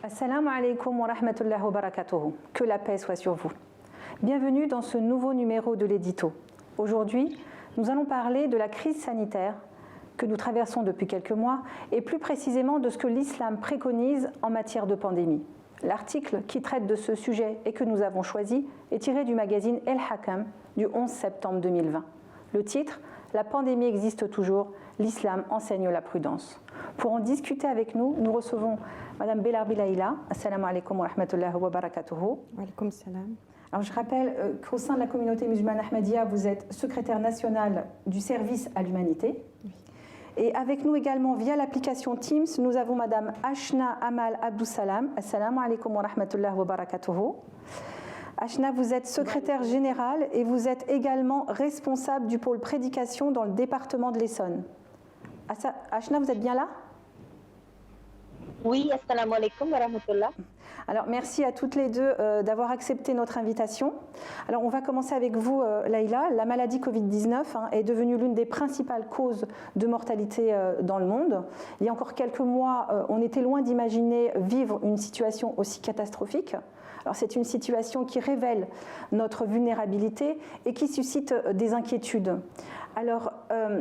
Assalamu alaikum wa rahmatullahi wa barakatuhu. Que la paix soit sur vous. Bienvenue dans ce nouveau numéro de l'édito. Aujourd'hui, nous allons parler de la crise sanitaire que nous traversons depuis quelques mois et plus précisément de ce que l'islam préconise en matière de pandémie. L'article qui traite de ce sujet et que nous avons choisi est tiré du magazine El Hakam du 11 septembre 2020. Le titre « La pandémie existe toujours, l'islam enseigne la prudence ». Pour en discuter avec nous, nous recevons Madame Belarbi Laïla. Assalamu alaikum wa rahmatullahi wa barakatuhu. Wa alaikum salam. Alors je rappelle qu'au sein de la communauté musulmane Ahmadiyya, vous êtes secrétaire nationale du service à l'humanité. Oui. Et avec nous également via l'application Teams, nous avons Madame Ashna Amal Abdoussalam. Assalamu alaikum wa rahmatullahi wa barakatuhu. Ashna, vous êtes secrétaire générale et vous êtes également responsable du pôle prédication dans le département de l'Essonne. Ashna, vous êtes bien là? Oui, assalamu alaikum wa rahmatullah. Alors, merci à toutes les deux d'avoir accepté notre invitation. Alors, on va commencer avec vous, Laïla. La maladie Covid-19 est devenue l'une des principales causes de mortalité dans le monde. Il y a encore quelques mois, on était loin d'imaginer vivre une situation aussi catastrophique. Alors, c'est une situation qui révèle notre vulnérabilité et qui suscite des inquiétudes. Alors,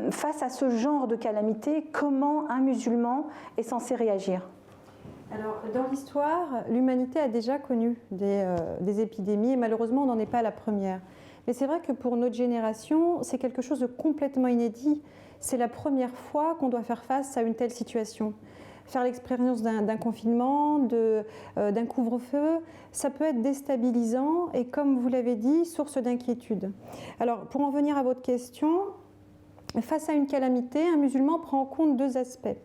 face à ce genre de calamité, comment un musulman est censé réagir ? Alors, dans l'histoire, l'humanité a déjà connu des épidémies et malheureusement, on n'en est pas la première. Mais c'est vrai que pour notre génération, c'est quelque chose de complètement inédit. C'est la première fois qu'on doit faire face à une telle situation. Faire l'expérience d'un confinement, d'un couvre-feu, ça peut être déstabilisant et, comme vous l'avez dit, source d'inquiétude. Alors, pour en venir à votre question, face à une calamité, un musulman prend en compte deux aspects.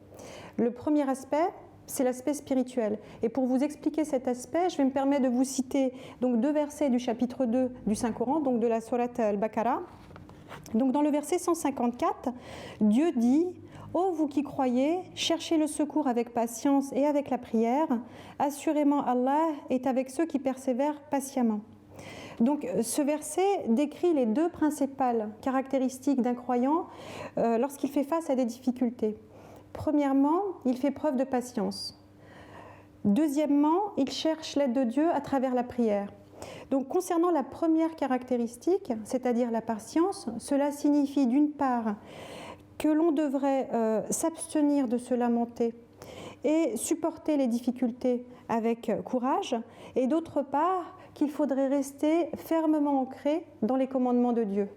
Le premier aspect, c'est l'aspect spirituel. Et pour vous expliquer cet aspect, je vais me permettre de vous citer donc deux versets du chapitre 2 du Saint-Coran, donc de la sourate Al-Baqarah. Donc dans le verset 154, Dieu dit « Ô vous qui croyez, cherchez le secours avec patience et avec la prière. Assurément Allah est avec ceux qui persévèrent patiemment. » Donc ce verset décrit les deux principales caractéristiques d'un croyant lorsqu'il fait face à des difficultés. Premièrement, il fait preuve de patience. Deuxièmement, il cherche l'aide de Dieu à travers la prière. Donc concernant la première caractéristique, c'est-à-dire la patience, cela signifie d'une part que l'on devrait s'abstenir de se lamenter et supporter les difficultés avec courage, et d'autre part qu'il faudrait rester fermement ancré dans les commandements de Dieu.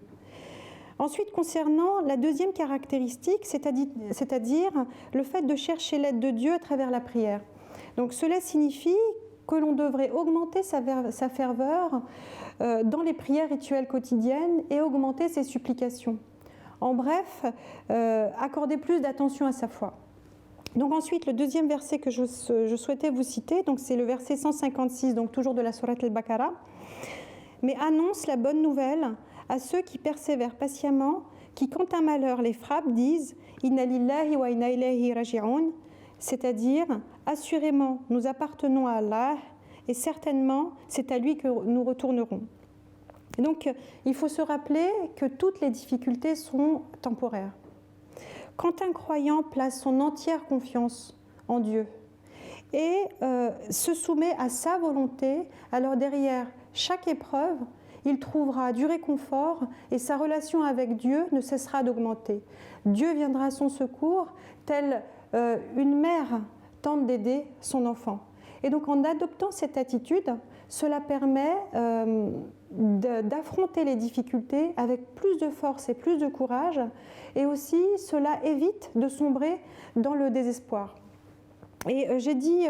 Ensuite, concernant la deuxième caractéristique, c'est-à-dire le fait de chercher l'aide de Dieu à travers la prière. Donc cela signifie que l'on devrait augmenter sa ferveur dans les prières rituelles quotidiennes et augmenter ses supplications. En bref, accorder plus d'attention à sa foi. Donc ensuite, le deuxième verset que je souhaitais vous citer, donc c'est le verset 156, donc toujours de la sourate Al-Baqarah. Mais annonce la bonne nouvelle à ceux qui persévèrent patiemment, qui quand un malheur les frappe disent « Inna lillahi wa inna ilayhi raji'un », c'est-à-dire « Assurément, nous appartenons à Allah et certainement, c'est à lui que nous retournerons ». Donc, il faut se rappeler que toutes les difficultés sont temporaires. Quand un croyant place son entière confiance en Dieu et se soumet à sa volonté, alors derrière chaque épreuve, il trouvera du réconfort et sa relation avec Dieu ne cessera d'augmenter. Dieu viendra à son secours, telle une mère tente d'aider son enfant. Et donc en adoptant cette attitude, cela permet d'affronter les difficultés avec plus de force et plus de courage, et aussi cela évite de sombrer dans le désespoir. Et j'ai dit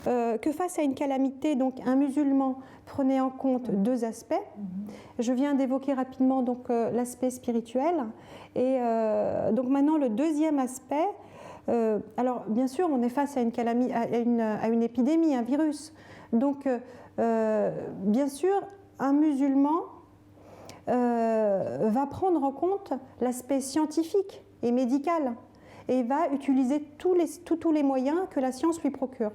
que face à une calamité, donc un musulman prenait en compte deux aspects. Je viens d'évoquer rapidement donc l'aspect spirituel, et donc maintenant le deuxième aspect. Alors bien sûr, on est face à une épidémie, un virus. Donc bien sûr, un musulman va prendre en compte l'aspect scientifique et médical. Et va utiliser tous les moyens que la science lui procure.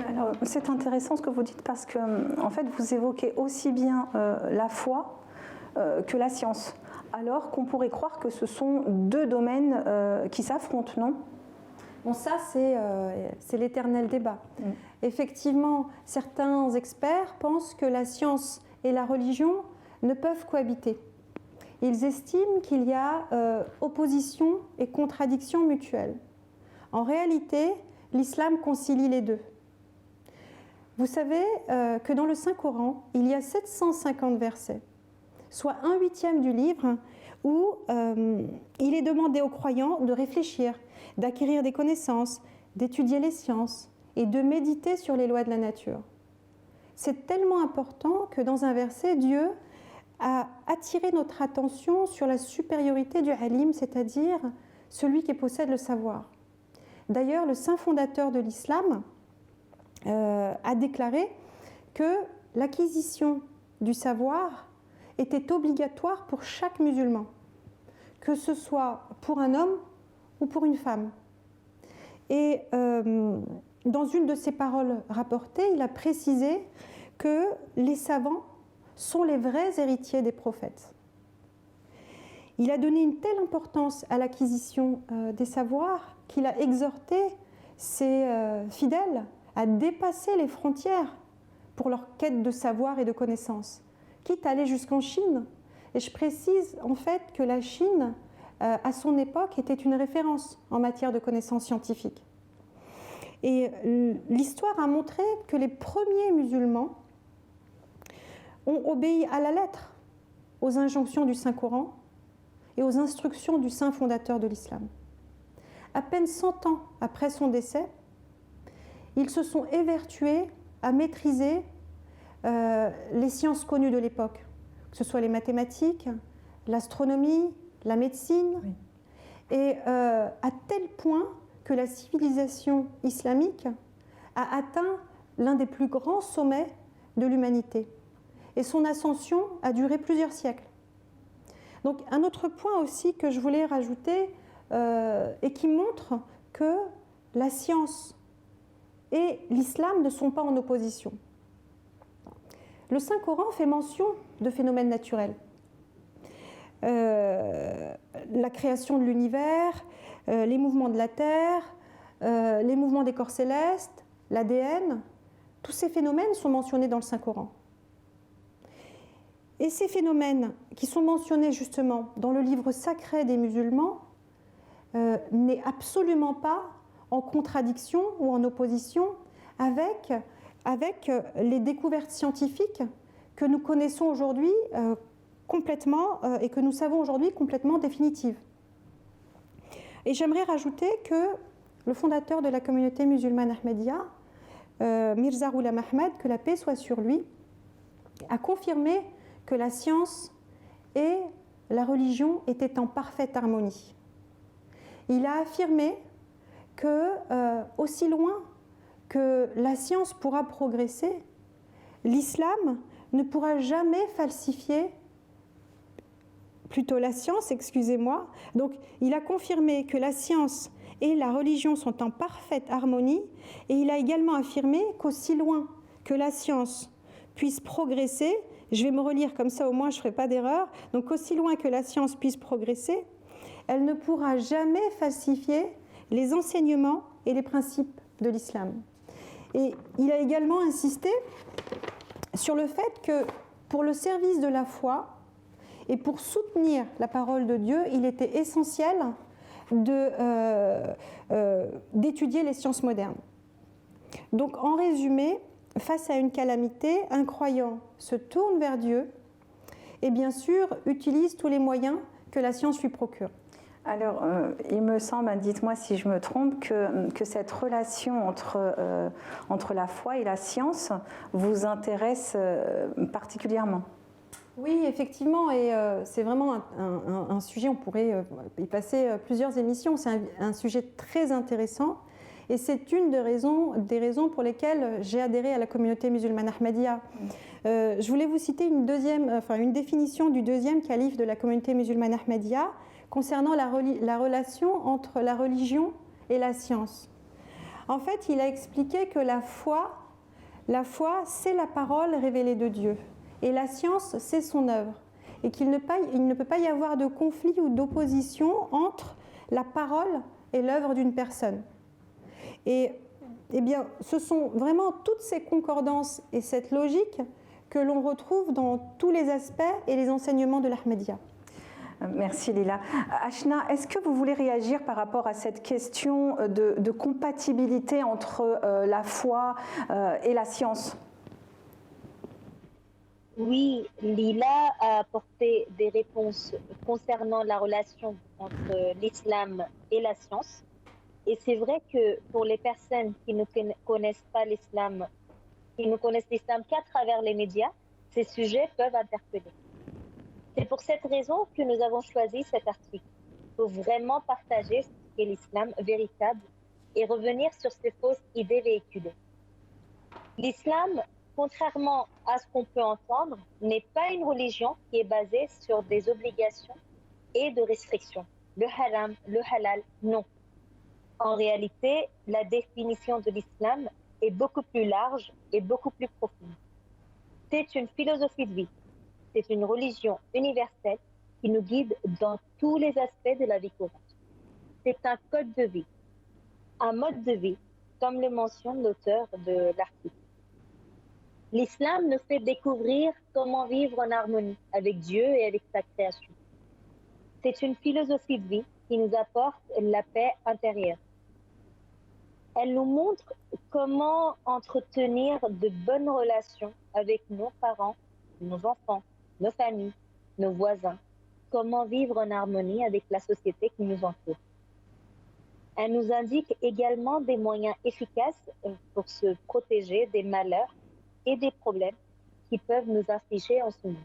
Alors, c'est intéressant ce que vous dites parce que, en fait, vous évoquez aussi bien la foi que la science, alors qu'on pourrait croire que ce sont deux domaines qui s'affrontent, non ? Bon, ça, c'est l'éternel débat. Effectivement, certains experts pensent que la science et la religion ne peuvent cohabiter. Ils estiment qu'il y a opposition et contradiction mutuelle. En réalité, l'islam concilie les deux. Vous savez que dans le Saint-Coran, il y a 750 versets, soit 1/8 du livre, où il est demandé aux croyants de réfléchir, d'acquérir des connaissances, d'étudier les sciences et de méditer sur les lois de la nature. C'est tellement important que dans un verset, Dieu a attiré notre attention sur la supériorité du alim, c'est-à-dire celui qui possède le savoir. D'ailleurs, le saint fondateur de l'islam a déclaré que l'acquisition du savoir était obligatoire pour chaque musulman, que ce soit pour un homme ou pour une femme. Et dans une de ses paroles rapportées, il a précisé que les savants sont les vrais héritiers des prophètes. Il a donné une telle importance à l'acquisition des savoirs qu'il a exhorté ses fidèles à dépasser les frontières pour leur quête de savoir et de connaissances, quitte à aller jusqu'en Chine. Et je précise en fait que la Chine, à son époque, était une référence en matière de connaissances scientifiques. Et l'histoire a montré que les premiers musulmans ont obéi à la lettre aux injonctions du Saint-Coran et aux instructions du saint fondateur de l'islam. À peine 100 ans après son décès, ils se sont évertués à maîtriser les sciences connues de l'époque, que ce soit les mathématiques, l'astronomie, la médecine, oui. Et à tel point que la civilisation islamique a atteint l'un des plus grands sommets de l'humanité. Et son ascension a duré plusieurs siècles. Donc un autre point aussi que je voulais rajouter et qui montre que la science et l'islam ne sont pas en opposition. Le Saint-Coran fait mention de phénomènes naturels. La création de l'univers, les mouvements de la Terre, les mouvements des corps célestes, l'ADN, tous ces phénomènes sont mentionnés dans le Saint-Coran. Et ces phénomènes qui sont mentionnés justement dans le livre sacré des musulmans n'est absolument pas en contradiction ou en opposition avec les découvertes scientifiques que nous connaissons aujourd'hui complètement et que nous savons aujourd'hui complètement définitives. Et j'aimerais rajouter que le fondateur de la communauté musulmane Ahmadiyya, Mirza Ghulam Ahmad, que la paix soit sur lui, a confirmé que la science et la religion étaient en parfaite harmonie. Il a affirmé que, aussi loin que la science pourra progresser, l'islam ne pourra jamais falsifier, plutôt la science, excusez-moi. Donc, il a confirmé que la science et la religion sont en parfaite harmonie, et il a également affirmé qu'aussi loin que la science puisse progresser, je vais me relire comme ça au moins je ne ferai pas d'erreur, donc aussi loin que la science puisse progresser, elle ne pourra jamais falsifier les enseignements et les principes de l'islam. Et il a également insisté sur le fait que pour le service de la foi et pour soutenir la parole de Dieu, il était essentiel d'étudier les sciences modernes. Donc en résumé, face à une calamité, un croyant se tourne vers Dieu et bien sûr utilise tous les moyens que la science lui procure. Alors, il me semble, dites-moi si je me trompe, que cette relation entre la foi et la science vous intéresse particulièrement. Oui, effectivement, et c'est vraiment un sujet, on pourrait y passer plusieurs émissions, c'est un sujet très intéressant. Et c'est une des raisons pour lesquelles j'ai adhéré à la communauté musulmane Ahmadiyya. Je voulais vous citer une définition du deuxième calife de la communauté musulmane Ahmadiyya concernant la relation entre la religion et la science. En fait, il a expliqué que la foi, c'est la parole révélée de Dieu. Et la science, c'est son œuvre. Et qu'il ne peut pas y avoir de conflit ou d'opposition entre la parole et l'œuvre d'une personne. Et eh bien, ce sont vraiment toutes ces concordances et cette logique que l'on retrouve dans tous les aspects et les enseignements de l'Ahmadiyya. Merci Lila. Ashna, est-ce que vous voulez réagir par rapport à cette question de compatibilité entre la foi et la science? Oui, Lila a apporté des réponses concernant la relation entre l'islam et la science. Et c'est vrai que pour les personnes qui ne connaissent pas l'islam, qui ne connaissent l'islam qu'à travers les médias, ces sujets peuvent interpeller. C'est pour cette raison que nous avons choisi cet article, pour vraiment partager ce qu'est l'islam véritable et revenir sur ces fausses idées véhiculées. L'islam, contrairement à ce qu'on peut entendre, n'est pas une religion qui est basée sur des obligations et de restrictions. Le haram, le halal, non. En réalité, la définition de l'islam est beaucoup plus large et beaucoup plus profonde. C'est une philosophie de vie. C'est une religion universelle qui nous guide dans tous les aspects de la vie courante. C'est un code de vie, un mode de vie, comme le mentionne l'auteur de l'article. L'islam nous fait découvrir comment vivre en harmonie avec Dieu et avec sa création. C'est une philosophie de vie qui nous apporte la paix intérieure. Elle nous montre comment entretenir de bonnes relations avec nos parents, nos enfants, nos familles, nos voisins, comment vivre en harmonie avec la société qui nous entoure. Elle nous indique également des moyens efficaces pour se protéger des malheurs et des problèmes qui peuvent nous affliger en ce moment.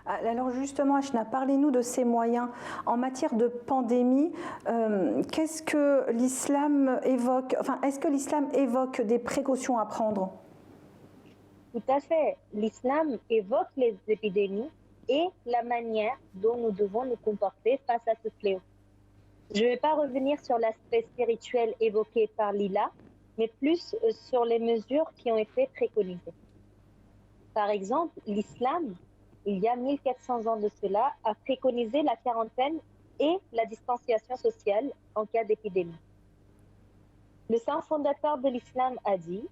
Alors justement, Ashna, parlez-nous de ces moyens. En matière de pandémie, qu'est-ce que l'islam évoque? Enfin, est-ce que l'islam évoque des précautions à prendre? Tout à fait. L'islam évoque les épidémies et la manière dont nous devons nous comporter face à ce fléau. Je ne vais pas revenir sur l'aspect spirituel évoqué par Lila, mais plus sur les mesures qui ont été préconisées. Par exemple, l'islam, il y a 1400 ans de cela, a préconisé la quarantaine et la distanciation sociale en cas d'épidémie. Le saint fondateur de l'islam a dit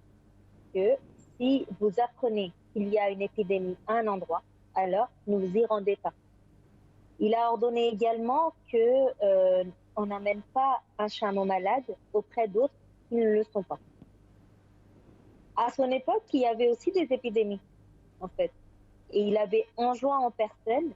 que si vous apprenez qu'il y a une épidémie à un endroit, alors ne vous y rendez pas. Il a ordonné également qu'on n'amène pas un chameau malade auprès d'autres qui ne le sont pas. À son époque, il y avait aussi des épidémies, en fait. Et il avait enjoint aux personnes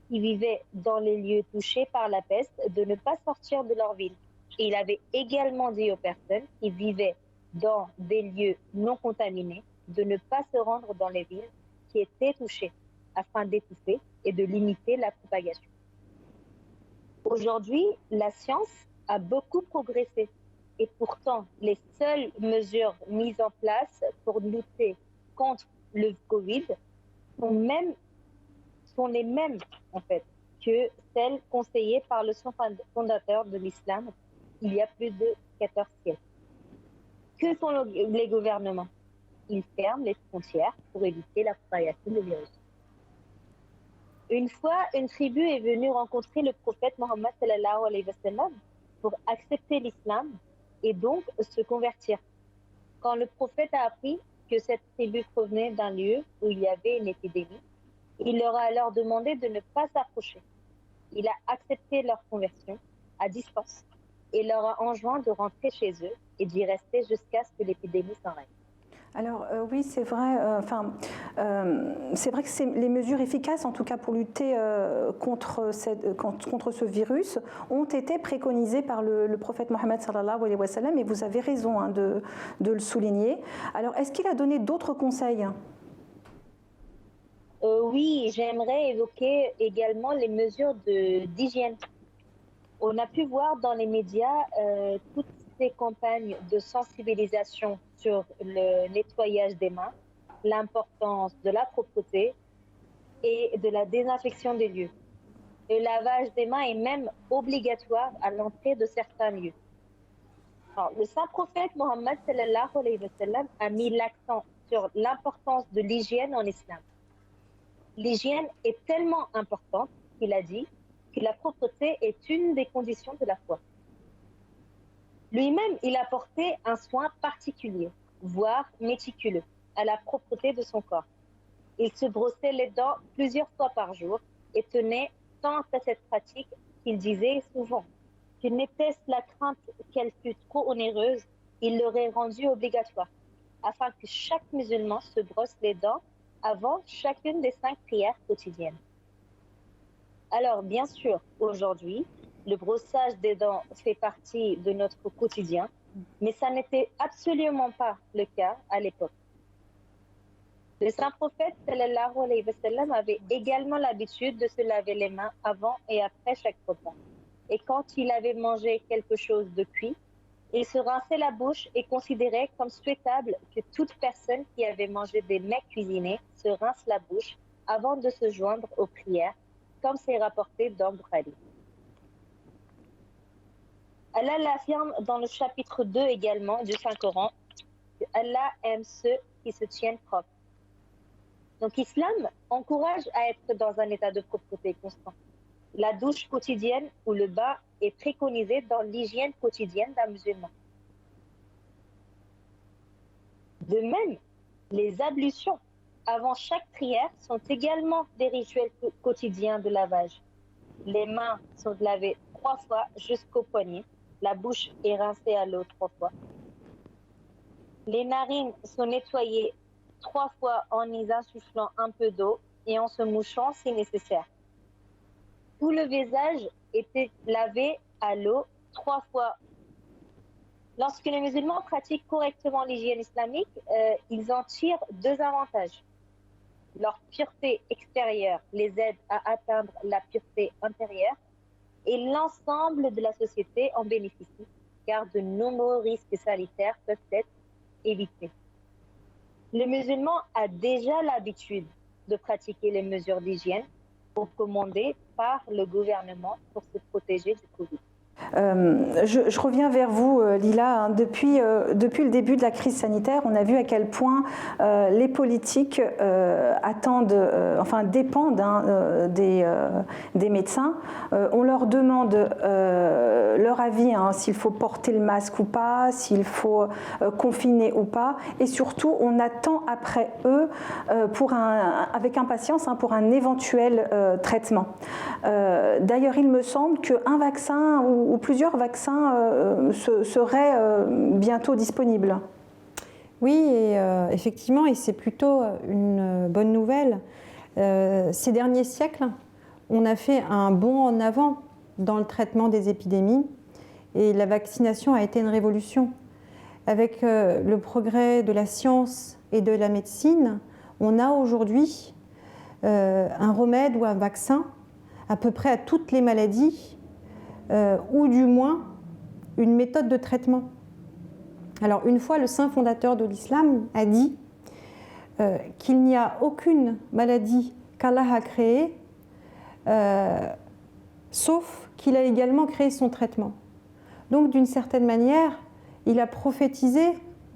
qui vivaient dans les lieux touchés par la peste de ne pas sortir de leur ville. Et il avait également dit aux personnes qui vivaient dans des lieux non contaminés de ne pas se rendre dans les villes qui étaient touchées afin d'étouffer et de limiter la propagation. Aujourd'hui, la science a beaucoup progressé et pourtant les seules mesures mises en place pour lutter contre le Covid sont les mêmes en fait que celles conseillées par le saint fondateur de l'islam il y a plus de 14 siècles. Que font les gouvernements? Ils ferment les frontières pour éviter la propagation du virus. Une fois, une tribu est venue rencontrer le prophète Mohammed sallallahu alayhi wa sallam pour accepter l'islam et donc se convertir. Quand le prophète a appris que cette tribu provenait d'un lieu où il y avait une épidémie, il leur a alors demandé de ne pas s'approcher. Il a accepté leur conversion à distance et leur a enjoint de rentrer chez eux et d'y rester jusqu'à ce que l'épidémie s'arrête. Alors oui, c'est vrai. C'est vrai que c'est les mesures efficaces, en tout cas pour lutter contre ce virus, ont été préconisées par le prophète Mohammed sallallahu alayhi wa sallam, et vous avez raison de le souligner. Alors, est-ce qu'il a donné d'autres conseils? Oui, j'aimerais évoquer également les mesures d'hygiène. On a pu voir dans les médias toutes ces campagnes de sensibilisation sur le nettoyage des mains, l'importance de la propreté et de la désinfection des lieux. Le lavage des mains est même obligatoire à l'entrée de certains lieux. Alors, le saint prophète Mohammed sallallahu alayhi wa sallam a mis l'accent sur l'importance de l'hygiène en islam. L'hygiène est tellement importante qu'il a dit que la propreté est une des conditions de la foi. Lui-même, il apportait un soin particulier, voire méticuleux, à la propreté de son corps. Il se brossait les dents plusieurs fois par jour et tenait tant à cette pratique qu'il disait souvent que n'était-ce la crainte qu'elle fût trop onéreuse, il l'aurait rendue obligatoire, afin que chaque musulman se brosse les dents avant chacune des 5 prières quotidiennes. Alors, bien sûr, aujourd'hui, le brossage des dents fait partie de notre quotidien, mais ça n'était absolument pas le cas à l'époque. Le saint prophète sallallahu alayhi wa sallam avait également l'habitude de se laver les mains avant et après chaque repas. Et quand il avait mangé quelque chose de cuit, il se rinçait la bouche et considérait comme souhaitable que toute personne qui avait mangé des mets cuisinés se rince la bouche avant de se joindre aux prières, comme c'est rapporté dans Bukhari. Allah l'affirme dans le chapitre 2 également du Saint-Coran, que Allah aime ceux qui se tiennent propres. Donc l'islam encourage à être dans un état de propreté constant. La douche quotidienne ou le bain est préconisé dans l'hygiène quotidienne d'un musulman. De même, les ablutions avant chaque prière sont également des rituels quotidiens de lavage. Les mains sont lavées 3 fois jusqu'au poignet. La bouche est rincée à l'eau 3 fois. Les narines sont nettoyées 3 fois en y insufflant un peu d'eau et en se mouchant si nécessaire. Tout le visage était lavé à l'eau 3 fois. Lorsque les musulmans pratiquent correctement l'hygiène islamique, ils en tirent 2 avantages. Leur pureté extérieure les aide à atteindre la pureté intérieure et l'ensemble de la société en bénéficie, car de nombreux risques sanitaires peuvent être évités. Le musulman a déjà l'habitude de pratiquer les mesures d'hygiène recommandées par le gouvernement pour se protéger du Covid. Je reviens vers vous, Lila. Depuis le début de la crise sanitaire, on a vu à quel point les politiques dépendent des médecins. On leur demande leur avis, s'il faut porter le masque ou pas, s'il faut confiner ou pas. Et surtout, on attend après eux avec impatience pour un éventuel traitement. D'ailleurs, il me semble qu'un vaccin ou plusieurs vaccins seraient bientôt disponibles. Oui, et effectivement, et c'est plutôt une bonne nouvelle. Ces derniers siècles, on a fait un bond en avant dans le traitement des épidémies et la vaccination a été une révolution. Avec le progrès de la science et de la médecine, on a aujourd'hui un remède ou un vaccin à peu près à toutes les maladies, ou du moins une méthode de traitement. Alors une fois, le saint fondateur de l'islam a dit qu'il n'y a aucune maladie qu'Allah a créée, sauf qu'il a également créé son traitement. Donc d'une certaine manière, il a prophétisé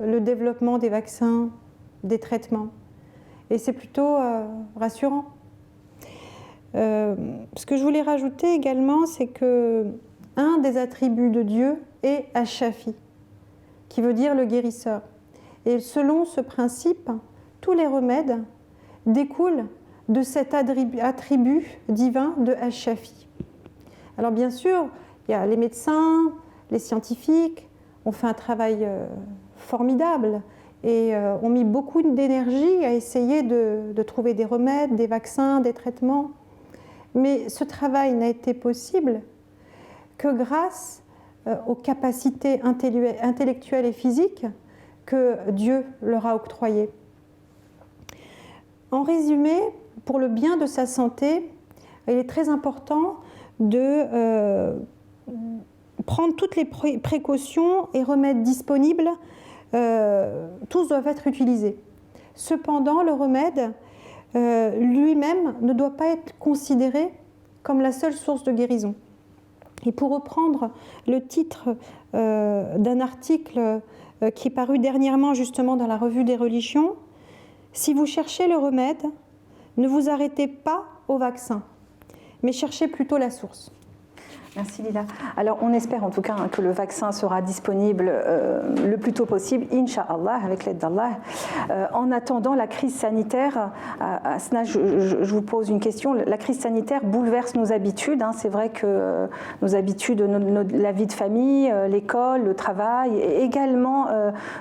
le développement des vaccins, des traitements. Et c'est plutôt rassurant. Ce que je voulais rajouter également, c'est qu'un des attributs de Dieu est Ash-Shafi, qui veut dire le guérisseur. Et selon ce principe, tous les remèdes découlent de cet attribut divin de Ash-Shafi. Alors bien sûr, il y a les médecins, les scientifiques ont fait un travail formidable et ont mis beaucoup d'énergie à essayer de trouver des remèdes, des vaccins, des traitements. Mais ce travail n'a été possible que grâce aux capacités intellectuelles et physiques que Dieu leur a octroyées. En résumé, pour le bien de sa santé, il est très important de prendre toutes les précautions et remèdes disponibles. Tous doivent être utilisés. Cependant, le remède lui-même ne doit pas être considéré comme la seule source de guérison. Et pour reprendre le titre d'un article qui est paru dernièrement justement dans la Revue des religions, si vous cherchez le remède, ne vous arrêtez pas au vaccin, mais cherchez plutôt la source. Merci Lila. Alors on espère en tout cas que le vaccin sera disponible le plus tôt possible, Inch'Allah, avec l'aide d'Allah. En attendant la crise sanitaire, Asna, je vous pose une question. La crise sanitaire bouleverse nos habitudes. C'est vrai que nos habitudes, la vie de famille, l'école, le travail, et également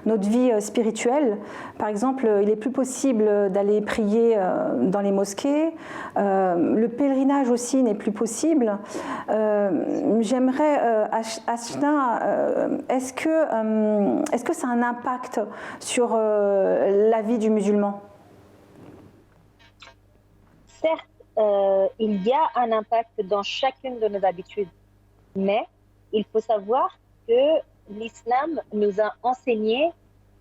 notre vie spirituelle. Par exemple, il n'est plus possible d'aller prier dans les mosquées. Le pèlerinage aussi n'est plus possible. J'aimerais, Asna, est-ce que ça a un impact sur la vie du musulman? Certes, il y a un impact dans chacune de nos habitudes, mais il faut savoir que l'islam nous a enseigné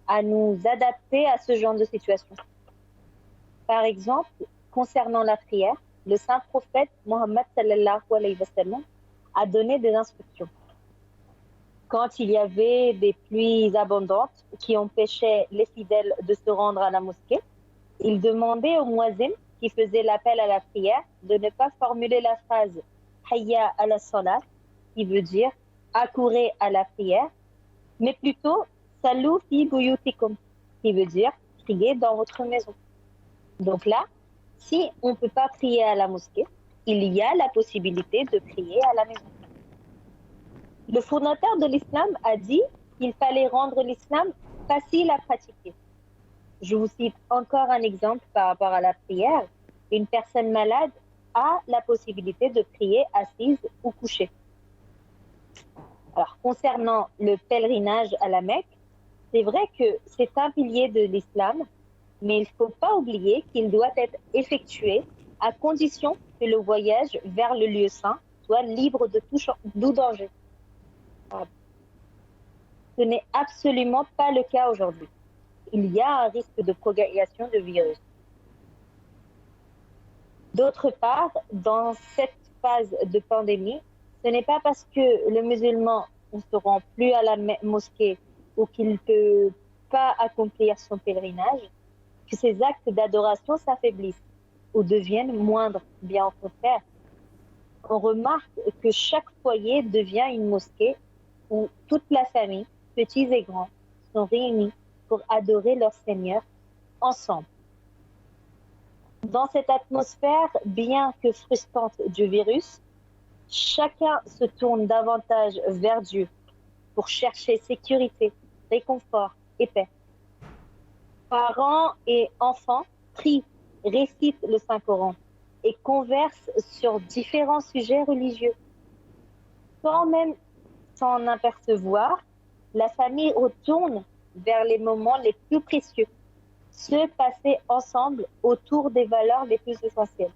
à nous adapter à ce genre de situation. Par exemple, concernant la prière, le saint prophète Mohammed sallallahu alayhi wa sallam a donné des instructions. Quand il y avait des pluies abondantes qui empêchaient les fidèles de se rendre à la mosquée, il demandait au muezzin qui faisait l'appel à la prière de ne pas formuler la phrase « Hayya ala salat » qui veut dire « accourez à la prière », mais plutôt « Sallu fi buyutikum » qui veut dire « priez dans votre maison ». Donc là, si on ne peut pas prier à la mosquée, il y a la possibilité de prier à la maison. Le fondateur de l'islam a dit qu'il fallait rendre l'islam facile à pratiquer. Je vous cite encore un exemple par rapport à la prière. Une personne malade a la possibilité de prier assise ou couchée. Alors, concernant le pèlerinage à la Mecque, c'est vrai que c'est un pilier de l'islam, mais il ne faut pas oublier qu'il doit être effectué à condition que le voyage vers le lieu saint soit libre de tout danger. Ce n'est absolument pas le cas aujourd'hui. Il y a un risque de propagation de virus. D'autre part, dans cette phase de pandémie, ce n'est pas parce que le musulman ne se rend plus à la mosquée ou qu'il ne peut pas accomplir son pèlerinage que ces actes d'adoration s'affaiblissent ou deviennent moindres, bien au contraire. On remarque que chaque foyer devient une mosquée où toute la famille, petits et grands, sont réunis pour adorer leur Seigneur ensemble. Dans cette atmosphère, bien que frustrante du virus, chacun se tourne davantage vers Dieu pour chercher sécurité, réconfort et paix. Parents et enfants prient, récitent le Saint-Coran et conversent sur différents sujets religieux. Sans même s'en apercevoir, la famille retourne vers les moments les plus précieux, ceux passés ensemble autour des valeurs les plus essentielles.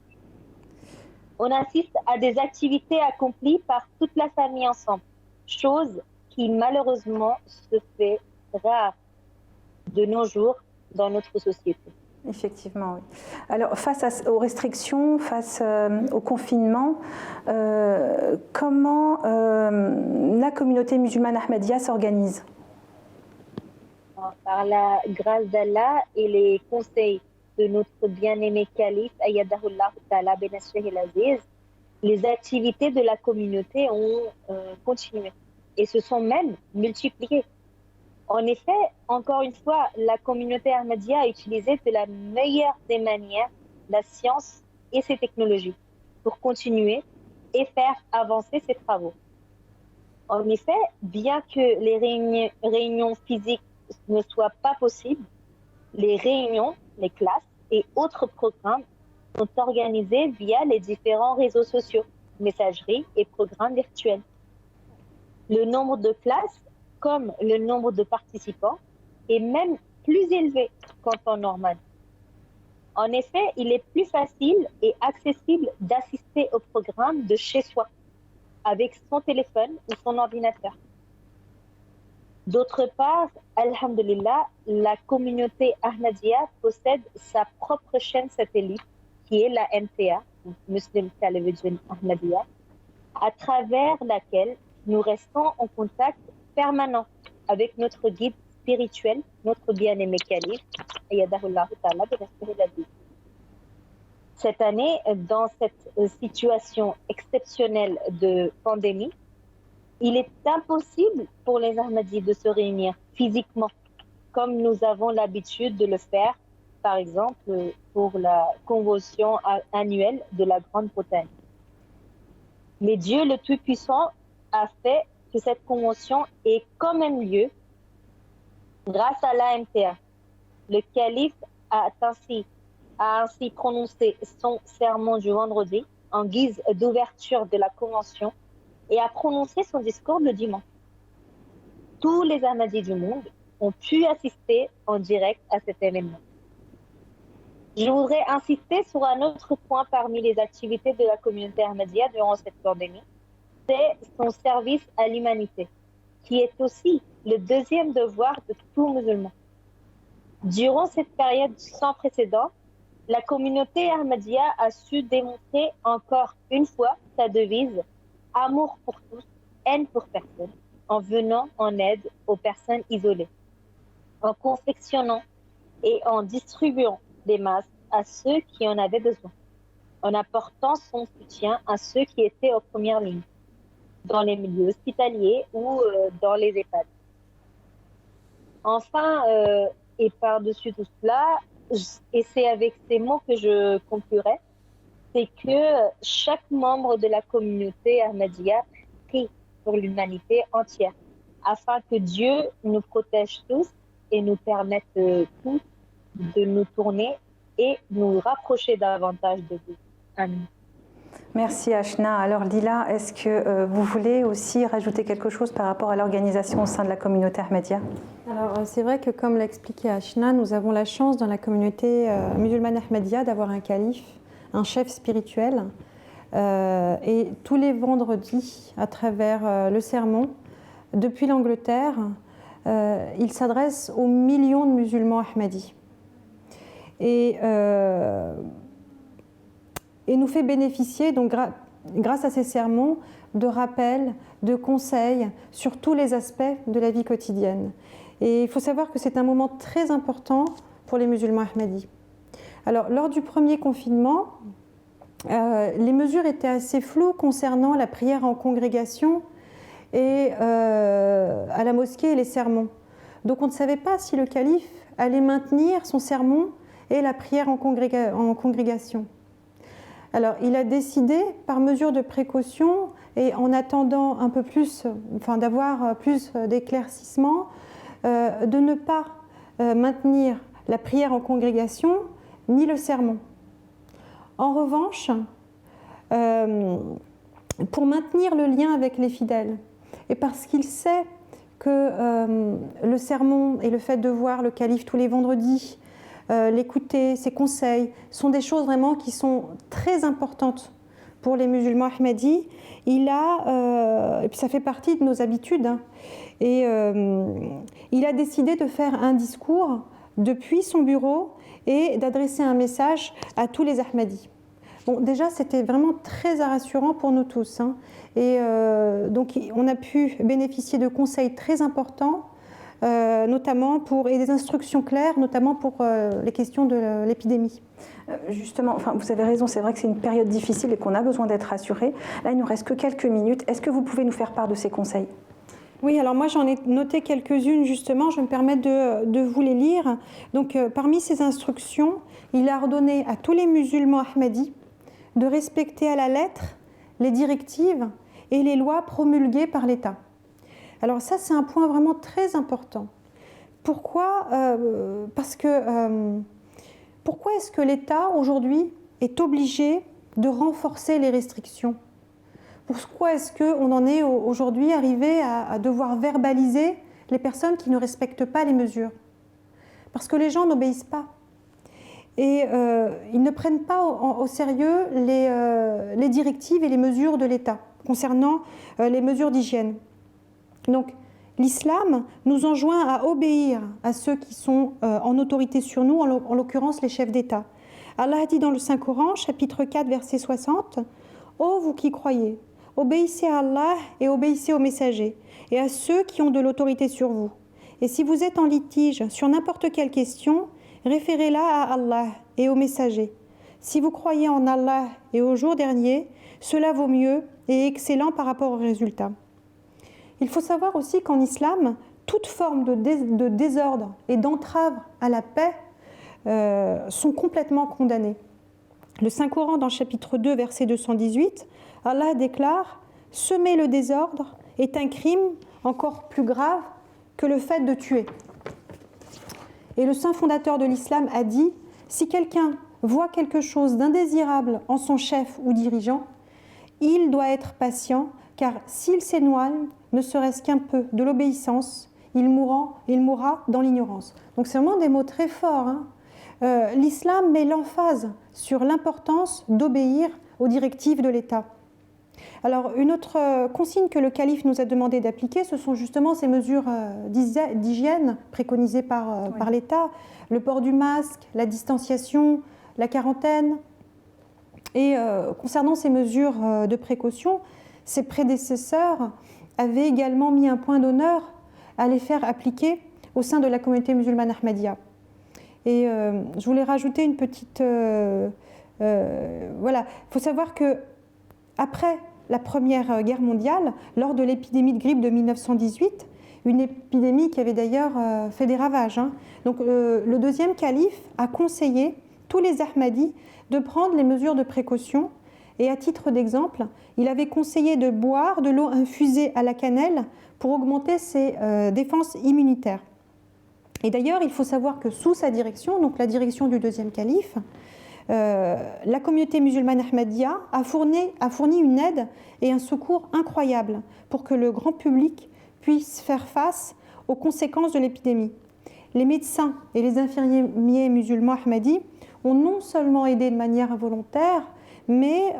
On assiste à des activités accomplies par toute la famille ensemble, chose qui malheureusement se fait rare de nos jours dans notre société. Effectivement, oui. Alors, face aux restrictions, face au confinement, comment la communauté musulmane Ahmadiyya s'organise? Par la grâce d'Allah et les conseils de notre bien-aimé calife, Ayyadahullah Ta'ala Ben Nasrih al-Aziz, les activités de la communauté ont continué et se sont même multipliées. En effet, encore une fois, la communauté Ahmadiyya a utilisé de la meilleure des manières la science et ses technologies pour continuer et faire avancer ses travaux. En effet, bien que les réunions physiques ne soient pas possibles, les réunions, les classes et autres programmes sont organisés via les différents réseaux sociaux, messageries et programmes virtuels. Le nombre de classes comme le nombre de participants est même plus élevé qu'en temps normal. En effet, il est plus facile et accessible d'assister au programme de chez soi, avec son téléphone ou son ordinateur. D'autre part, alhamdulillah, la communauté Ahmadiyya possède sa propre chaîne satellite, qui est la MTA, Muslim Television Ahmadiyya, à travers laquelle nous restons en contact permanent avec notre guide spirituel, notre bien-aimé calife, Ayyadahullah Ta'ala Ben Nasrih al-Aziz. cette année, dans cette situation exceptionnelle de pandémie, il est impossible pour les Ahmadis de se réunir physiquement, comme nous avons l'habitude de le faire, par exemple, pour la convention annuelle de la Grande-Bretagne. Mais Dieu le Tout-Puissant a fait que cette convention ait quand même lieu grâce à l'AMTA. Le calife a ainsi prononcé son sermon du vendredi en guise d'ouverture de la convention et a prononcé son discours le dimanche. Tous les Ahmadis du monde ont pu assister en direct à cet événement. Je voudrais insister sur un autre point parmi les activités de la communauté Ahmadiyya durant cette pandémie, c'est son service à l'humanité, qui est aussi le deuxième devoir de tout musulman. Durant cette période sans précédent, la communauté Ahmadiyya a su démontrer encore une fois sa devise « Amour pour tous, haine pour personne » en venant en aide aux personnes isolées, en confectionnant et en distribuant des masques à ceux qui en avaient besoin, en apportant son soutien à ceux qui étaient aux premières lignes, dans les milieux hospitaliers ou dans les EHPAD. Enfin, et par-dessus tout cela, et c'est avec ces mots que je conclurai, c'est que chaque membre de la communauté Ahmadiyya prie pour l'humanité entière, afin que Dieu nous protège tous et nous permette tous de nous tourner et nous rapprocher davantage de Dieu. Amen. Merci Ashna. Alors Lila, est-ce que vous voulez aussi rajouter quelque chose par rapport à l'organisation au sein de la communauté Ahmadiyya? Alors c'est vrai que comme l'a expliqué Ashna, nous avons la chance dans la communauté musulmane Ahmadiyya d'avoir un calife, un chef spirituel. Et tous les vendredis, à travers le sermon, depuis l'Angleterre, il s'adresse aux millions de musulmans ahmadis. Et nous fait bénéficier, donc, grâce à ces sermons, de rappels, de conseils sur tous les aspects de la vie quotidienne. Et il faut savoir que c'est un moment très important pour les musulmans ahmadis. Alors, lors du premier confinement, les mesures étaient assez floues concernant la prière en congrégation et à la mosquée et les sermons. Donc on ne savait pas si le calife allait maintenir son sermon et la prière en congrégation. Alors il a décidé, par mesure de précaution et en attendant un peu plus, d'avoir plus d'éclaircissement, de ne pas maintenir la prière en congrégation ni le sermon. En revanche, pour maintenir le lien avec les fidèles, et parce qu'il sait que le sermon et le fait de voir le calife tous les vendredis, l'écouter, ses conseils, sont des choses vraiment qui sont très importantes pour les musulmans ahmadis. Et puis ça fait partie de nos habitudes, hein, et il a décidé de faire un discours depuis son bureau et d'adresser un message à tous les Ahmadis. Bon, déjà, c'était vraiment très rassurant pour nous tous, hein. Et donc, on a pu bénéficier de conseils très importants, notamment et des instructions claires, notamment pour les questions de l'épidémie. Justement, vous avez raison, c'est vrai que c'est une période difficile et qu'on a besoin d'être rassuré. Là, il ne nous reste que quelques minutes. Est-ce que vous pouvez nous faire part de ces conseils ? Oui, alors moi j'en ai noté quelques-unes justement, je vais me permettre de vous les lire. Donc parmi ces instructions, il a ordonné à tous les musulmans ahmadis de respecter à la lettre les directives et les lois promulguées par l'État. Alors ça c'est un point vraiment très important. Pourquoi ? Parce que pourquoi est-ce que l'État aujourd'hui est obligé de renforcer les restrictions ? Pourquoi est-ce qu'on en est aujourd'hui arrivé à devoir verbaliser les personnes qui ne respectent pas les mesures ? Parce que les gens n'obéissent pas. Et ils ne prennent pas au sérieux les directives et les mesures de l'État concernant les mesures d'hygiène. Donc l'islam nous enjoint à obéir à ceux qui sont en autorité sur nous, en l'occurrence les chefs d'État. Allah dit dans le Saint-Coran, chapitre 4, verset 60, « Ô vous qui croyez, obéissez à Allah et obéissez aux messagers et à ceux qui ont de l'autorité sur vous. Et si vous êtes en litige sur n'importe quelle question, référez-la à Allah et aux messagers. si vous croyez en Allah et au jour dernier, cela vaut mieux et est excellent par rapport au résultat. Il faut savoir aussi qu'en islam, toute forme de désordre et d'entrave à la paix sont complètement condamnées. Le Saint-Coran, dans le chapitre 2, verset 218, Allah déclare « Semer le désordre est un crime encore plus grave que le fait de tuer. » Et le saint fondateur de l'islam a dit « Si quelqu'un voit quelque chose d'indésirable en son chef ou dirigeant, il doit être patient, car s'il s'éloigne, ne serait-ce qu'un peu de l'obéissance, il mourra dans l'ignorance. » Donc c'est vraiment des mots très forts. L'islam met l'emphase sur l'importance d'obéir aux directives de l'État. Alors, une autre consigne que le calife nous a demandé d'appliquer, ce sont justement ces mesures d'hygiène préconisées par l'État, le port du masque, la distanciation, la quarantaine. Et concernant ces mesures de précaution, ses prédécesseurs avaient également mis un point d'honneur à les faire appliquer au sein de la communauté musulmane Ahmadiyya. Et je voulais rajouter une petite... voilà, il faut savoir qu'après la Première Guerre mondiale, lors de l'épidémie de grippe de 1918, une épidémie qui avait d'ailleurs fait des ravages, donc le deuxième calife a conseillé tous les Ahmadis de prendre les mesures de précaution. Et à titre d'exemple, il avait conseillé de boire de l'eau infusée à la cannelle pour augmenter ses défenses immunitaires. Et d'ailleurs, il faut savoir que sous sa direction, donc la direction du deuxième calife, la communauté musulmane Ahmadiyya a fourni une aide et un secours incroyables pour que le grand public puisse faire face aux conséquences de l'épidémie. Les médecins et les infirmiers musulmans ahmadis ont non seulement aidé de manière volontaire, mais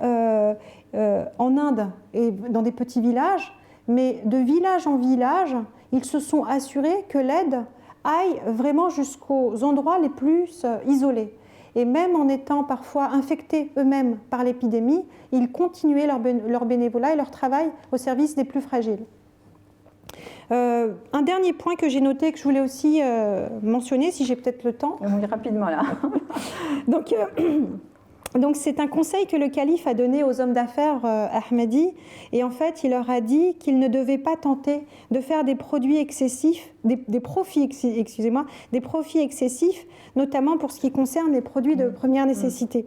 en Inde et dans des petits villages, mais de village en village, ils se sont assurés que l'aide aille vraiment jusqu'aux endroits les plus isolés. Et même en étant parfois infectés eux-mêmes par l'épidémie, ils continuaient leur bénévolat et leur travail au service des plus fragiles. Un dernier point que j'ai noté, que je voulais aussi mentionner, si j'ai peut-être le temps. Oui, rapidement là. Donc c'est un conseil que le calife a donné aux hommes d'affaires ahmadis, et en fait il leur a dit qu'ils ne devaient pas tenter de faire des produits excessifs, des profits excessifs, notamment pour ce qui concerne les produits de première nécessité.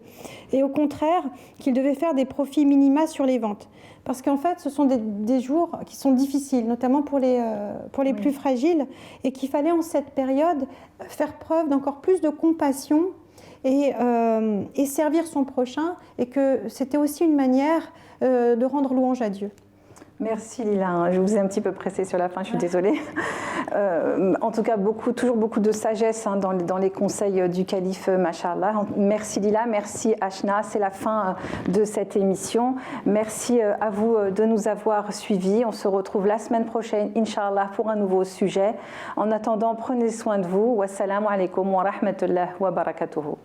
Et au contraire, qu'ils devaient faire des profits minima sur les ventes. Parce qu'en fait, ce sont des jours qui sont difficiles, notamment pour les plus fragiles, et qu'il fallait en cette période faire preuve d'encore plus de compassion et servir son prochain, et que c'était aussi une manière de rendre louange à Dieu. Merci Lila, je vous ai un petit peu pressée sur la fin, je suis désolée. En tout cas, toujours beaucoup de sagesse dans les conseils du calife, machallah. Merci Lila, merci Ashna, c'est la fin de cette émission. Merci à vous de nous avoir suivis. On se retrouve la semaine prochaine, Inch'Allah, pour un nouveau sujet. En attendant, prenez soin de vous. Wassalamu alaikum wa rahmatullahi wa barakatuhu.